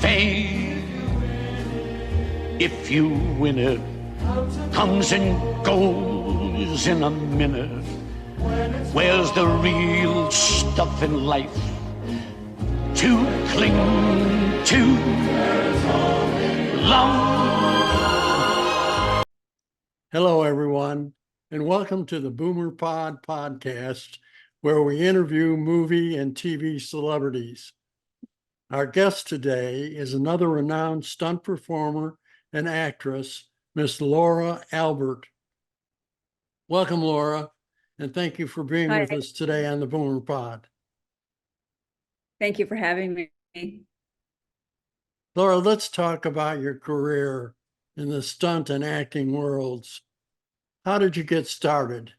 fame. If you win it, comes and goes in a minute. Where's the real stuff in life to cling to? Long. Hello, everyone, and welcome to the Boomer Pod podcast, where we interview movie and TV celebrities. Our guest today is another renowned stunt performer and actress, Miss Laura Albert. Welcome, Laura, and thank you for being Hi. with us today on the Boomer Pod. Thank you for having me. Laura, let's talk about your career in the stunt and acting worlds. How did you get started?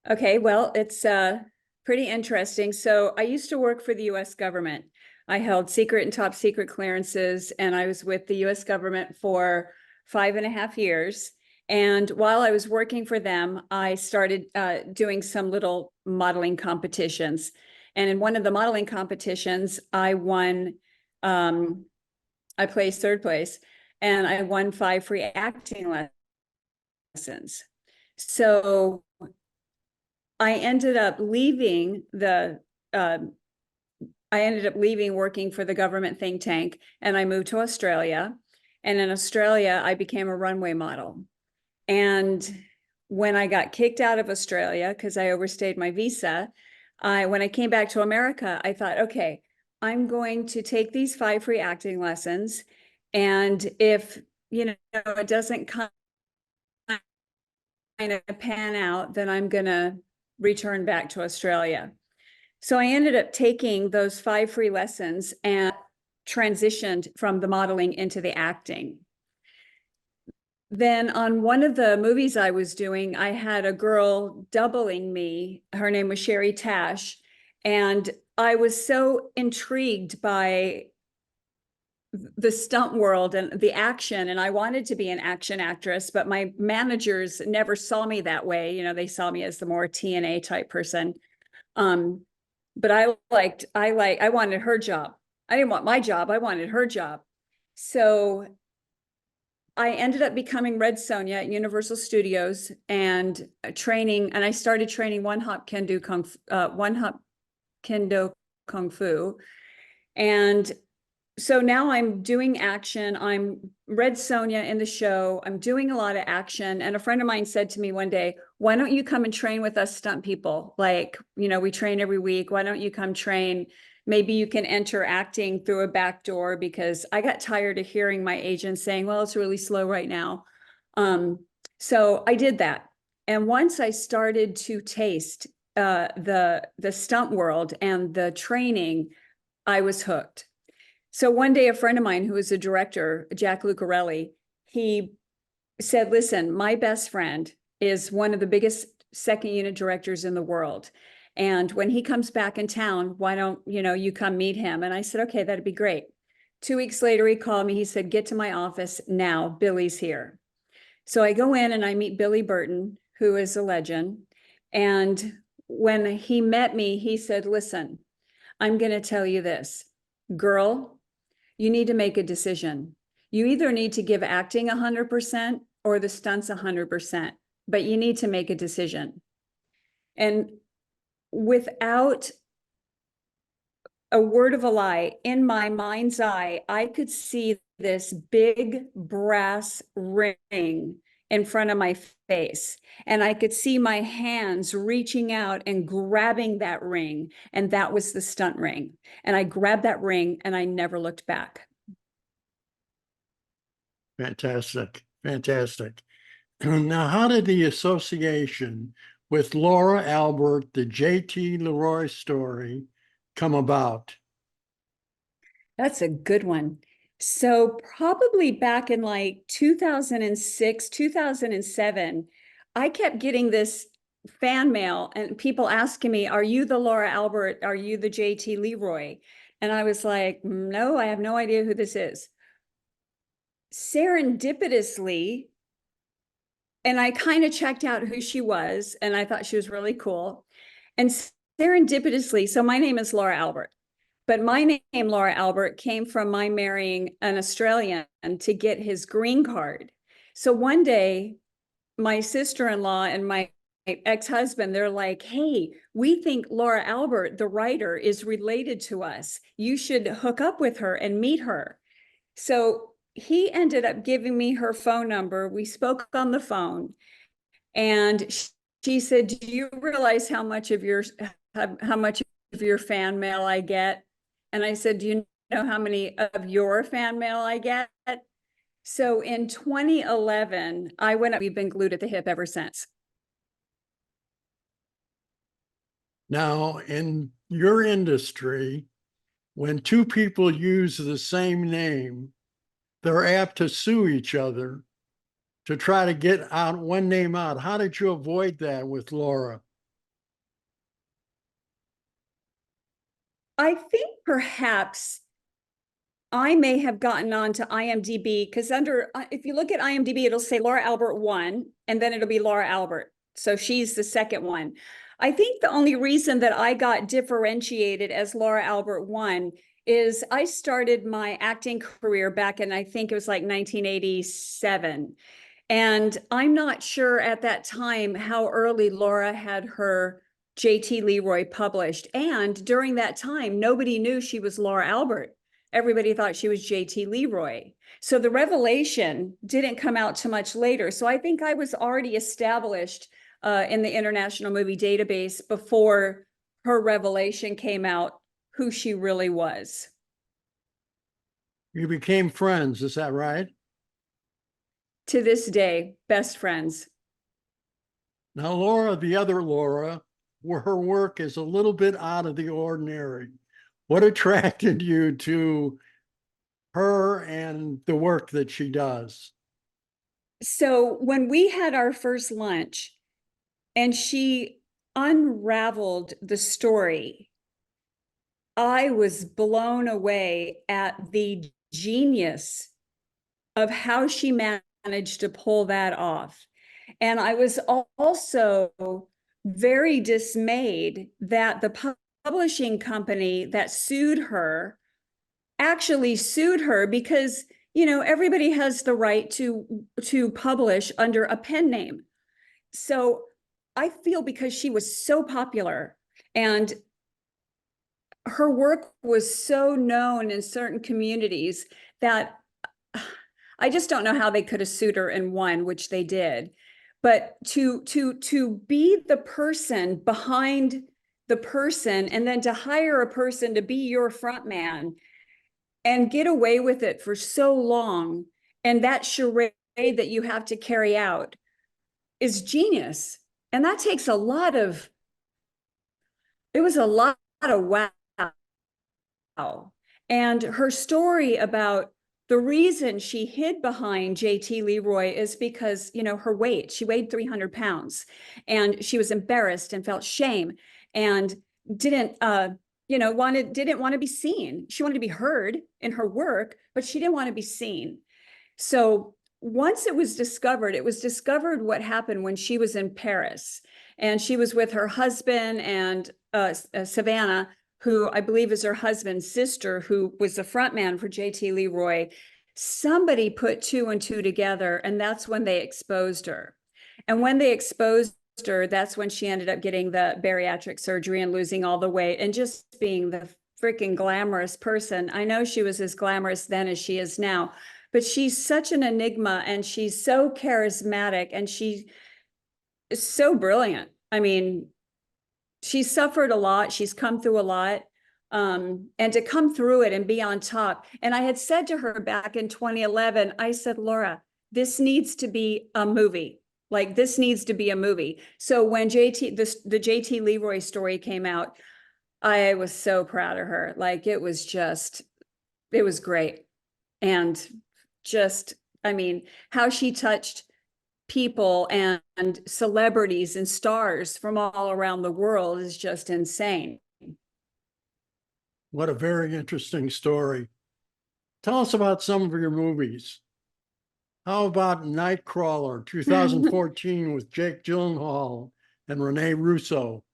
Okay, well, it's pretty interesting. So I used to work for the US government. I held secret and top secret clearances, and I was with the US government for 5.5 years. And while I was working for them, I started doing some little modeling competitions. And in one of the modeling competitions, I won, I placed third place, and I won 5 free acting lessons. So I ended up leaving working for the government think tank, and I moved to Australia. And in Australia, I became a runway model. And when I got kicked out of Australia because I overstayed my visa, when I came back to America, I thought, okay, I'm going to take these 5 free acting lessons. And if, it doesn't kind of pan out, then I'm going to return back to Australia. So I ended up taking those 5 free lessons and transitioned from the modeling into the acting. Then on one of the movies I was doing, I had a girl doubling me. Her name was Sherry Tash. And I was so intrigued by the stunt world and the action, and I wanted to be an action actress, but my managers never saw me that way. They saw me as the more TNA type person. But I wanted her job. I didn't want my job. I wanted her job. So I ended up becoming Red Sonja at Universal Studios and I started training one hop kendo kung fu. And so now I'm doing action. I'm Red Sonja in the show. I'm doing a lot of action. And a friend of mine said to me one day, why don't you come and train with us stunt people? We train every week. Why don't you come train? Maybe you can enter acting through a back door, because I got tired of hearing my agent saying, well, it's really slow right now. So I did that. And once I started to taste the stunt world and the training, I was hooked. So one day, a friend of mine who was a director, Jack Lucarelli, he said, listen, my best friend is one of the biggest second unit directors in the world. And when he comes back in town, why don't you come meet him? And I said, okay, that'd be great. 2 weeks later, he called me. He said, get to my office now. Billy's here. So I go in and I meet Billy Burton, who is a legend. And when he met me, he said, listen, I'm going to tell you this, girl, you need to make a decision. You either need to give acting 100% or the stunts 100%, but you need to make a decision. And without a word of a lie, in my mind's eye, I could see this big brass ring in front of my face. And I could see my hands reaching out and grabbing that ring. And that was the stunt ring. And I grabbed that ring and I never looked back. Fantastic. Fantastic. Now, how did the association with Laura Albert, the J.T. Leroy story, come about? That's a good one. So probably back in 2006, 2007, I kept getting this fan mail and people asking me, are you the Laura Albert? Are you the J.T. Leroy? And I was like, no, I have no idea who this is. Serendipitously, and I kind of checked out who she was, and I thought she was really cool. And serendipitously, so my name is Laura Albert, but my name, Laura Albert, came from my marrying an Australian to get his green card. So one day, my sister-in-law and my ex-husband, they're like, hey, we think Laura Albert, the writer, is related to us. You should hook up with her and meet her. So he ended up giving me her phone number. We spoke on the phone, and she said, do you realize how much of your fan mail I get? And I said, do you know how many of your fan mail I get? So in 2011, we've been glued at the hip ever since. Now, in your industry, when two people use the same name, they're apt to sue each other to try to get out one name out. How did you avoid that with Laura? I think perhaps I may have gotten onto IMDb because if you look at IMDb, it'll say Laura Albert 1, and then it'll be Laura Albert. So she's the second one. I think the only reason that I got differentiated as Laura Albert 1 is I started my acting career back in, I think it was like 1987. And I'm not sure at that time how early Laura had her J.T. Leroy published. And during that time, nobody knew she was Laura Albert. Everybody thought she was J.T. Leroy. So the revelation didn't come out too much later. So I think I was already established in the International Movie Database before her revelation came out, who she really was. You became friends, is that right? To this day, best friends. Now, Laura, the other Laura, where her work is a little bit out of the ordinary. What attracted you to her and the work that she does? So when we had our first lunch and she unraveled the story, I was blown away at the genius of how she managed to pull that off. And I was also very dismayed that the publishing company that sued her actually sued her because, you know, everybody has the right to publish under a pen name. So I feel because she was so popular and her work was so known in certain communities that I just don't know how they could have sued her and won, which they did. But to be the person behind the person and then to hire a person to be your front man and get away with it for so long, and that charade that you have to carry out is genius. And that takes it was a lot of wow. And her story about the reason she hid behind J.T. Leroy is because, you know, her weight. She weighed 300 pounds and she was embarrassed and felt shame and didn't want to be seen. She wanted to be heard in her work, but she didn't want to be seen. So once it was discovered what happened when she was in Paris and she was with her husband and Savannah, who I believe is her husband's sister, who was the front man for J.T. Leroy. Somebody put two and two together, and that's when they exposed her. And when they exposed her, that's when she ended up getting the bariatric surgery and losing all the weight and just being the freaking glamorous person. I know she was as glamorous then as she is now, but she's such an enigma and she's so charismatic and she is so brilliant. I mean, she's suffered a lot. She's come through a lot. And to come through it and be on top. And I had said to her back in 2011, I said, Laura, this needs to be a movie. Like this needs to be a movie. So when the J.T. Leroy story came out, I was so proud of her. Like it was great. And just, I mean, how she touched people and celebrities and stars from all around the world is just insane. What a very interesting story. Tell us about some of your movies. How about Nightcrawler 2014 with Jake Gyllenhaal and Rene Russo?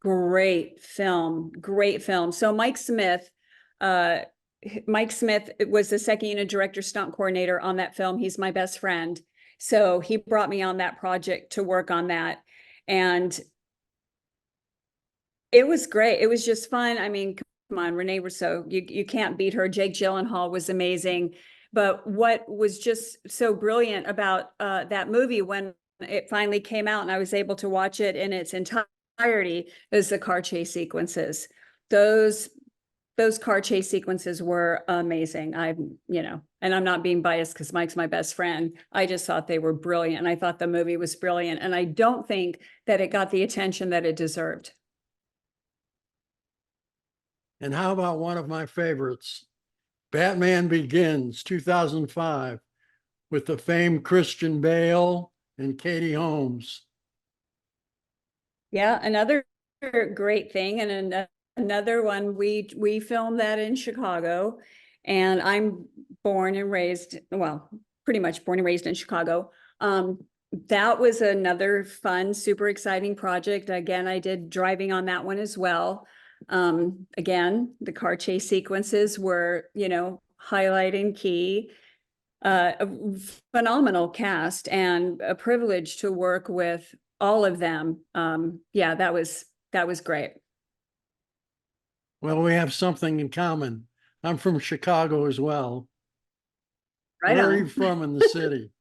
Great film, great film. So Mike Smith was the second unit director, stunt coordinator on that film. He's my best friend. So he brought me on that project to work on that. And it was great. It was just fun. I mean, come on, Renee Russo, you can't beat her. Jake Gyllenhaal was amazing. But what was just so brilliant about that movie when it finally came out and I was able to watch it in its entirety is the car chase sequences. Those car chase sequences were amazing. And I'm not being biased because Mike's my best friend. I just thought they were brilliant. And I thought the movie was brilliant. And I don't think that it got the attention that it deserved. And how about one of my favorites, Batman Begins, 2005, with the famed Christian Bale and Katie Holmes. Yeah, another great thing. And another one, we filmed that in Chicago. And I'm born and raised, well, pretty much born and raised in Chicago. That was another fun, super exciting project. Again, I did driving on that one as well. Again, the car chase sequences were, highlight and key. A phenomenal cast and a privilege to work with all of them. Yeah, that was great. Well, we have something in common. I'm from Chicago as well. Right Where on. are you from in the city?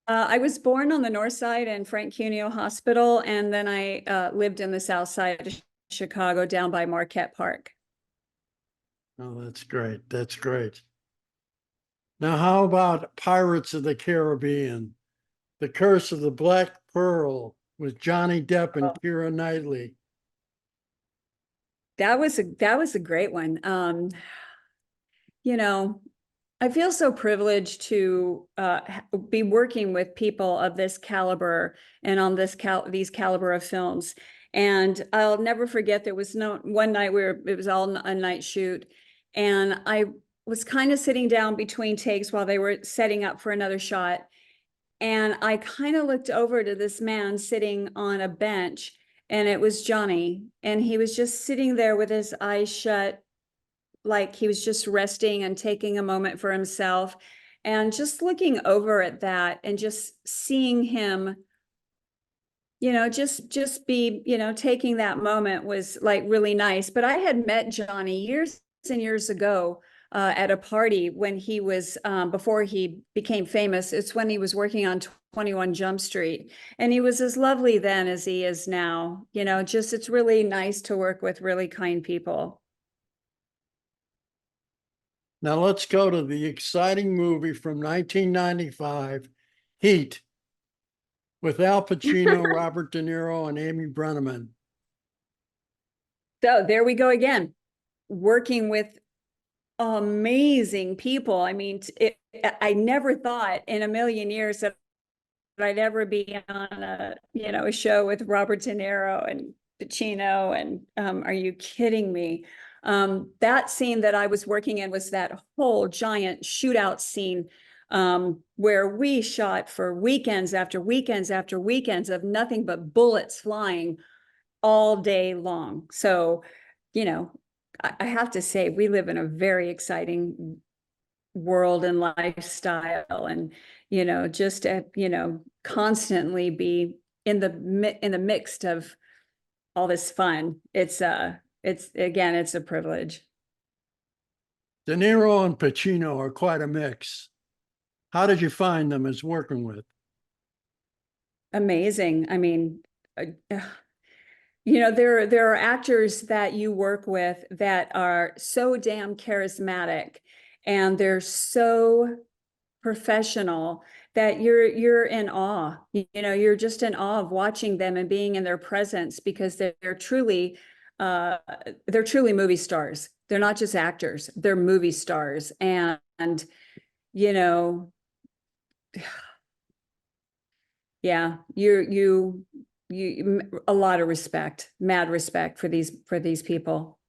I was born on the north side in Frank Cuneo Hospital, and then I lived in the south side of Chicago down by Marquette Park. Oh, that's great. That's great. Now, how about Pirates of the Caribbean? The Curse of the Black Pearl with Johnny Depp and Keira Knightley. That was a great one. I feel so privileged to be working with people of this caliber and on these caliber of films. And I'll never forget there was one night where it was all a night shoot, and I was kind of sitting down between takes while they were setting up for another shot. And I kind of looked over to this man sitting on a bench, and it was Johnny. And he was just sitting there with his eyes shut, like he was just resting and taking a moment for himself. And just looking over at that and just seeing him, just be, taking that moment was like really nice. But I had met Johnny years and years ago at a party when he was, before he became famous. It's when he was working on 21 Jump Street. And he was as lovely then as he is now. It's really nice to work with really kind people. Now let's go to the exciting movie from 1995, Heat, with Al Pacino, Robert De Niro, and Amy Brenneman. So there we go again, working with amazing people. I mean, I never thought in a million years that I'd ever be on a show with Robert De Niro and Pacino. And are you kidding me? That scene that I was working in was that whole giant shootout scene where we shot for weekends after weekends after weekends of nothing but bullets flying all day long. So, I have to say, we live in a very exciting world and lifestyle, and just to constantly be in the midst of all this fun. It's a privilege. De Niro and Pacino are quite a mix. How did you find them as working with? Amazing. I mean, there are actors that you work with that are so damn charismatic, and they're so professional that you're in awe. You're just in awe of watching them and being in their presence, because they're truly movie stars. They're not just actors, they're movie stars. And yeah, you a lot of respect, mad respect for these people.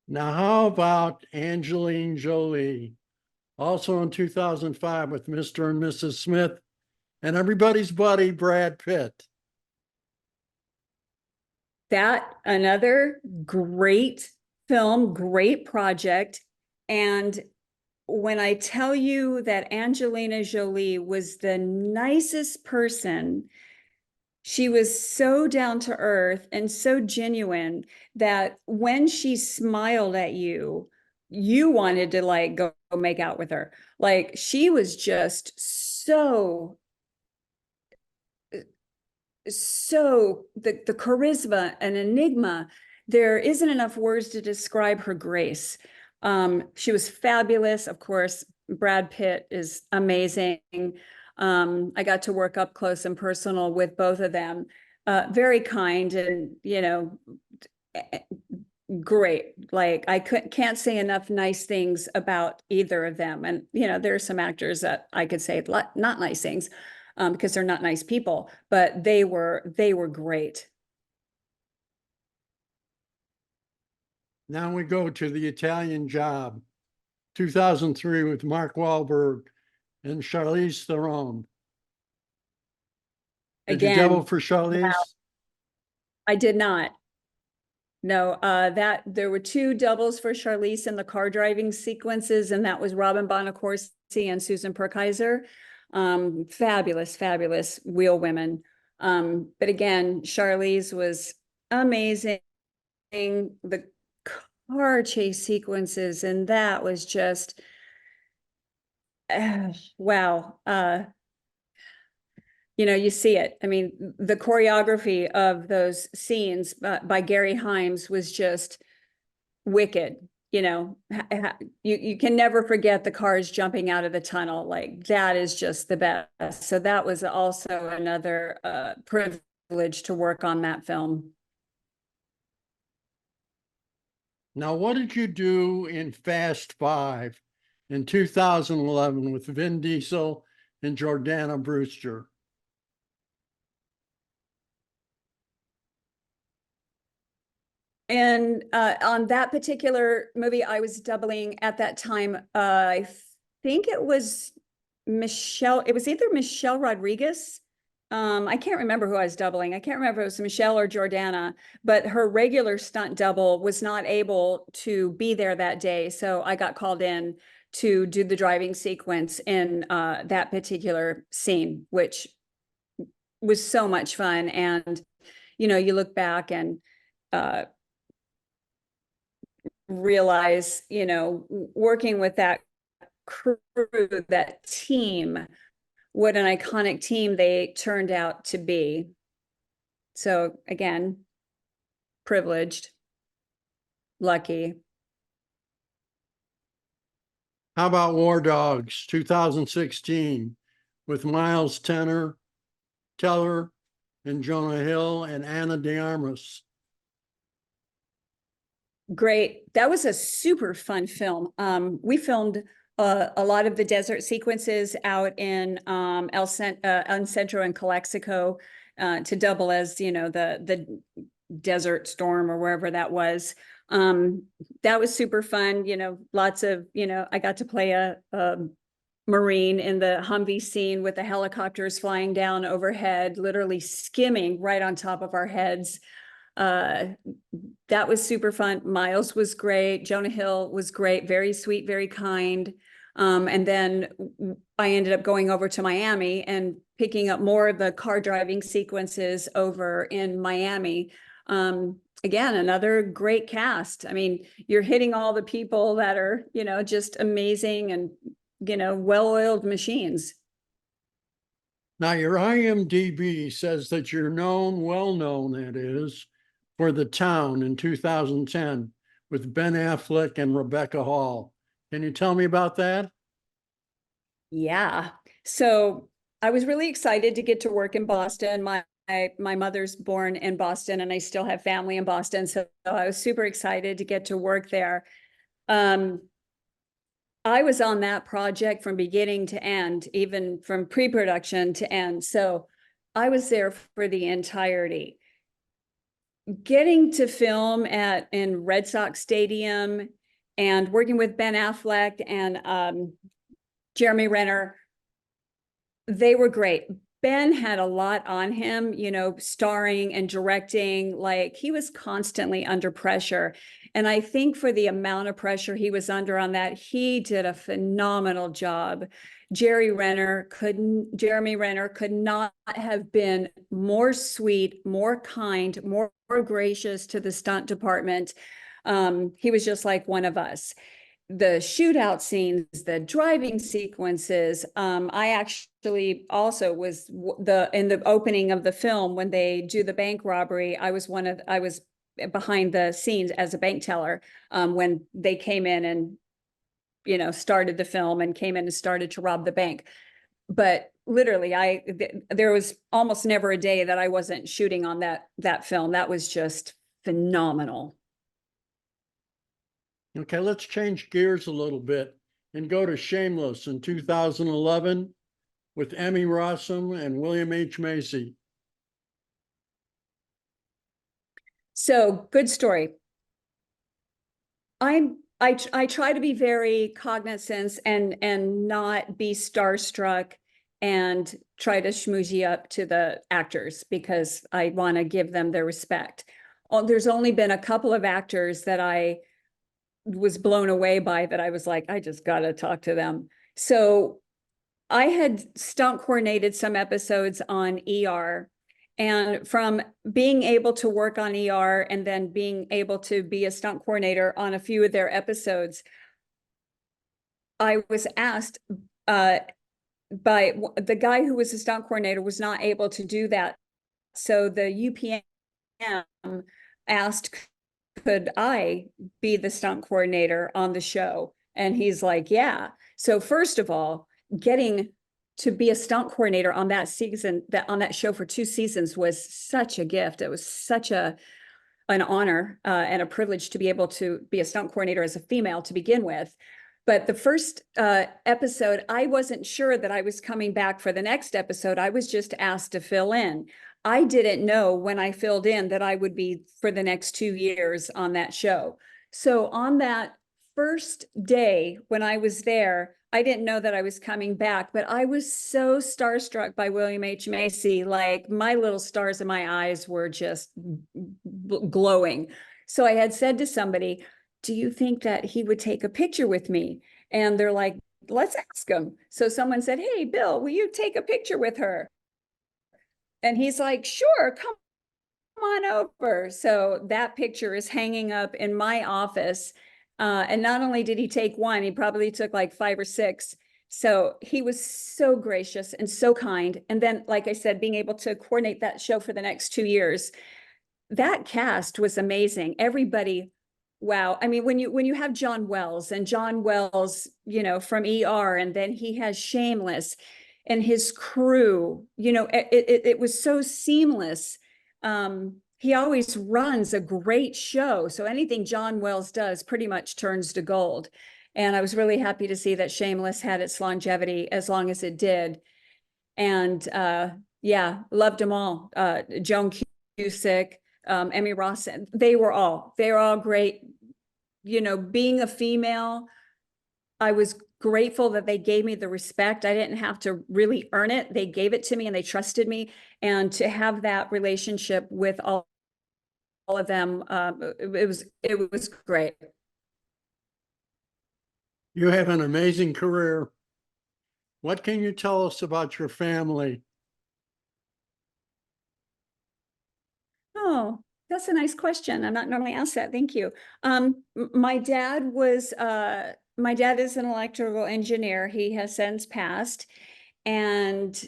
Now, how about Angelina Jolie, also in 2005 with Mr. and Mrs. Smith, and everybody's buddy, Brad Pitt? that another great film, great project. And when I tell you that Angelina Jolie was the nicest person, she was so down to earth and so genuine that when she smiled at you, you wanted to like go make out with her. Like she was just so the charisma, an enigma. There isn't enough words to describe her grace. She was fabulous. Of course, Brad Pitt is amazing. I got to work up close and personal with both of them. Very kind and, great. Like I can't say enough nice things about either of them. And, there are some actors that I could say not nice things, because they're not nice people, but they were great. Now we go to The Italian Job, 2003, with Mark Wahlberg and Charlize Theron. Did you double Again, for Charlize? wow, I did not. No, that there were two doubles for Charlize in the car driving sequences, and that was Robin Bonacorsi and Susan Perkaiser. Fabulous, fabulous wheel women. But again, Charlize was amazing. The car chase sequences, and that was just wow. You see it. I mean, the choreography of those scenes by Gary Himes was just wicked. You can never forget the cars jumping out of the tunnel. Like that is just the best. So that was also another privilege to work on that film. Now, what did you do in Fast Five in 2011 with Vin Diesel and Jordana Brewster? And on that particular movie, I was doubling at that time. I think it was Michelle. It was either Michelle Rodriguez. I can't remember who I was doubling. I can't remember if it was Michelle or Jordana, but her regular stunt double was not able to be there that day. So I got called in to do the driving sequence in that particular scene, which was so much fun. And, you look back and realize, working with that crew, that team, what an iconic team they turned out to be. So again, privileged, lucky. How about War Dogs 2016 with Miles Teller and Jonah Hill and Anna de Armas? Great. That was a super fun film. We filmed a lot of the desert sequences out in El Centro and Calexico to double as, the desert storm or wherever that was. That was super fun. Lots of, I got to play a Marine in the Humvee scene with the helicopters flying down overhead, literally skimming right on top of our heads. That was super fun. Miles was great. Jonah Hill was great. Very sweet, very kind. And then I ended up going over to Miami and picking up more of the car driving sequences over in Miami. Again, another great cast. I mean, you're hitting all the people that are, just amazing and, well-oiled machines. Now, your IMDb says that you're well known, that is, for The Town in 2010 with Ben Affleck and Rebecca Hall. Can you tell me about that? Yeah. So I was really excited to get to work in Boston. My mother's born in Boston and I still have family in Boston. So I was super excited to get to work there. I was on that project from beginning to end, even from pre-production to end. So I was there for the entirety. Getting to film in Red Sox Stadium and working with Ben Affleck and Jeremy Renner, they were great. Ben had a lot on him, you know, starring and directing, like he was constantly under pressure. And I think for the amount of pressure he was under on that, he did a phenomenal job. Jeremy Renner could not have been more sweet, more kind, more gracious to the stunt department. He was just like one of us. The shootout scenes, the driving sequences. I actually also was in the opening of the film when they do the bank robbery. I was behind the scenes as a bank teller when they came in and, you know, started the film and came in and started to rob the bank. But literally, there was almost never a day that I wasn't shooting on that film. That was just phenomenal. Okay, let's change gears a little bit and go to Shameless in 2011 with Emmy Rossum and William H. Macy. So good story. I try to be very cognizant and not be starstruck and try to schmoozy up to the actors because I want to give them their respect. There's only been a couple of actors that I was blown away by that I was like, I just got to talk to them. So I had stunt coordinated some episodes on ER. And from being able to work on ER and then being able to be a stunt coordinator on a few of their episodes, I was asked by the guy who was a stunt coordinator was not able to do that. So the UPM asked, could I be the stunt coordinator on the show? And he's like, yeah. So first of all, getting to be a stunt coordinator on that season, on that show for 2 seasons was such a gift. It was such an honor and a privilege to be able to be a stunt coordinator as a female to begin with. But the first episode, I wasn't sure that I was coming back for the next episode. I was just asked to fill in. I didn't know when I filled in that I would be for the next 2 years on that show. So on that first day when I was there, I didn't know that I was coming back, but I was so starstruck by William H. Macy. Like my little stars in my eyes were just glowing. So I had said to somebody, do you think that he would take a picture with me? And they're like, let's ask him. So someone said, hey, Bill, will you take a picture with her? And he's like, sure, come on over. So that picture is hanging up in my office. And not only did he take one, he probably took like 5 or 6. So he was so gracious and so kind. And then, like I said, being able to coordinate that show for the next 2 years, that cast was amazing. Everybody, wow. I mean, when you have John Wells, you know, from ER, and then he has Shameless and his crew, you know, it was so seamless. He always runs a great show. So anything John Wells does pretty much turns to gold. And I was really happy to see that Shameless had its longevity as long as it did. And yeah, loved them all. Joan Cusack, Emmy Ross, they were all great. You know, being a female, I was grateful that they gave me the respect. I didn't have to really earn it. They gave it to me and they trusted me. And to have that relationship with all of them, it was great. You have an amazing career. What can you tell us about your family? Oh, that's a nice question. I'm not normally asked that. Thank you. My dad is an electrical engineer. He has since passed. And,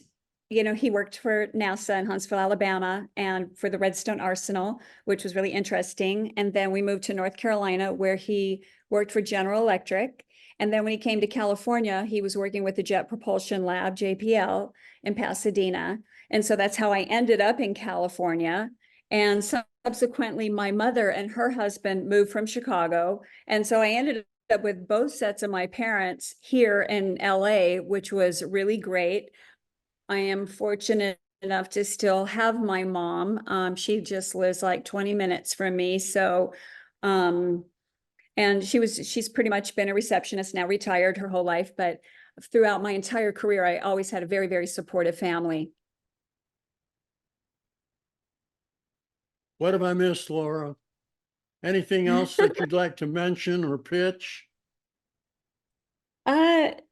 you know, he worked for NASA in Huntsville, Alabama, and for the Redstone Arsenal, which was really interesting. And then we moved to North Carolina, where he worked for General Electric. And then when he came to California, he was working with the Jet Propulsion Lab, JPL, in Pasadena. And so that's how I ended up in California. And subsequently, my mother and her husband moved from Chicago. And so I ended up with both sets of my parents here in LA, which was really great. I am fortunate enough to still have my mom. She just lives like 20 minutes from me. So, and she's pretty much been a receptionist, now retired her whole life. But throughout my entire career, I always had a very, very supportive family. What have I missed, Laura? Anything else that you'd like to mention or pitch? Not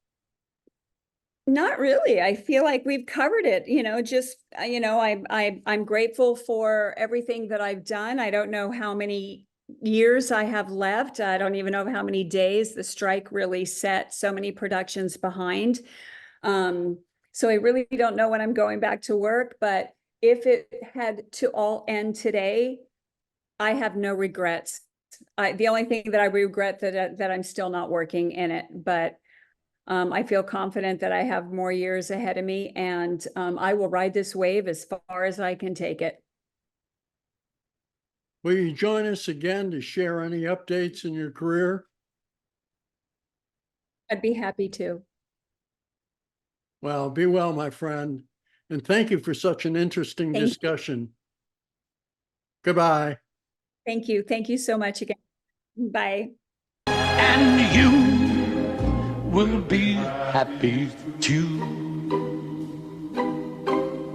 really. I feel like we've covered it, just, I'm grateful for everything that I've done. I don't know how many years I have left. I don't even know how many days. The strike really set so many productions behind. So I really don't know when I'm going back to work, but if it had to all end today, I have no regrets. The only thing that I regret that I'm still not working in it, but I feel confident that I have more years ahead of me, and I will ride this wave as far as I can take it. Will you join us again to share any updates in your career? I'd be happy to. Well, be well, my friend, and thank you for such an interesting Thank you. discussion. Goodbye. Thank you. Thank you so much again. Bye. And you will be happy too.